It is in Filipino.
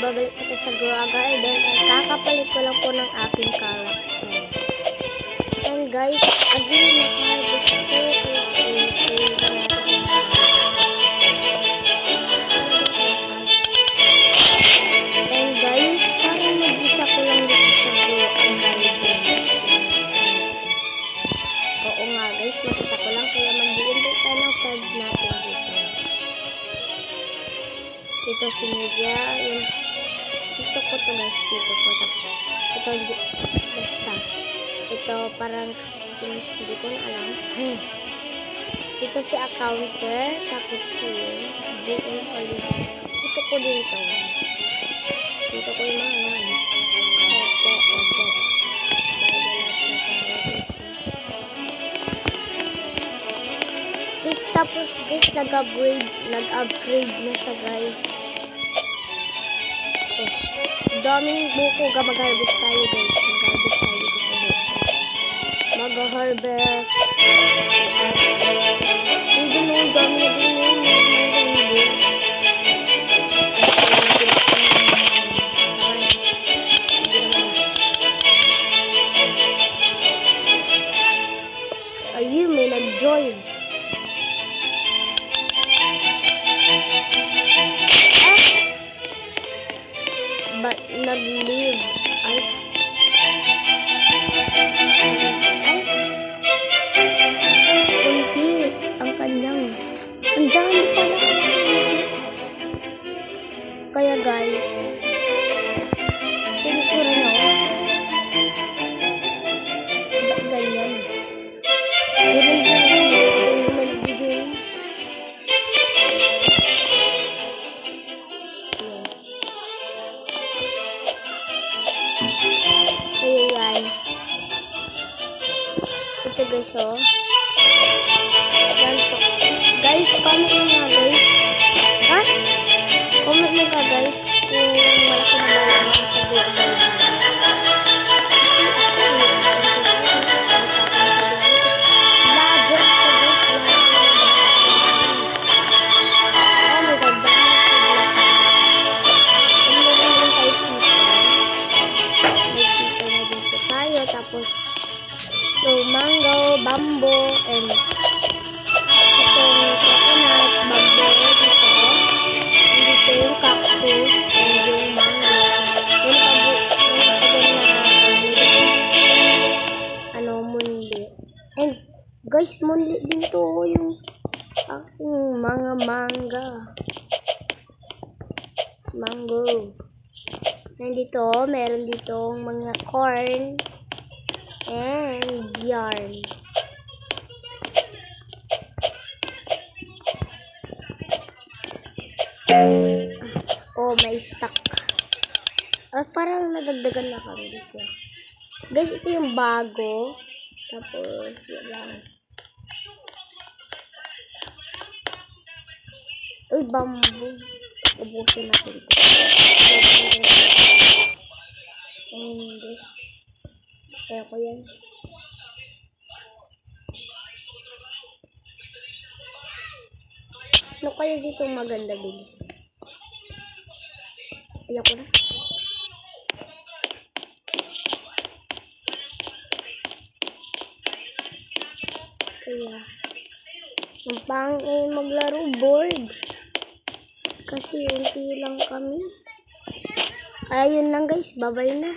babalik ko sa Grow a Garden at kakapalit ko lang po ng aking character. And guys, again, nakaharvest ko kaya and guys, parang mag-isa ko lang dito sa Grow a Garden. Oo nga guys, mag-isa ko lang kaya mag-i-invite tayo ng friend natin dito. Ito si Media, yung dito ko to guys, dito ko, tapos ito, basta ito parang hindi ko na alam. Ito si accounter, tapos si GM Holiday. Ito ko din to guys, dito ko yung mga yan. Opo guys, tapos guys, nag-upgrade na siya guys. Daming buko, mag-harvest tayo guys. Mag-harvest tayo dito sa buko. Mag-harvest. Hindi mo, dami na din yun. Ayun, may nag-join. Nag-leave. Ay. Kunti ang kanyang. Ang dami pala. Kaya guys, tinuturo nyo. Ba't ganyan? Ganyan yung maligigil. Ayan. Ito guys, oh. Yan po. Guys, comment nyo nga guys. Ha? Comment nyo ka guys kung malaki na ba yung sa vlog. Tapos yung mango, bamboo, and itong coconut, bamboo, dito. And dito yung cactus, and yung mango. Yung mundi. And guys, mundi din to yung aking mga mango. And dito, meron ditong mga corn and yarn. Oh, may stock. Parang nadagdagan na kami dito. Guys, ito yung bago. Tapos, yun lang. Uy, bamboo. Ubusin natin ito. Hindi. Kaya ko yan. Ano kaya dito maganda bili? Ayoko na. Kaya ang pangit maglaro board. Kasi unti lang kami. Ayun lang guys. Bye-bye na.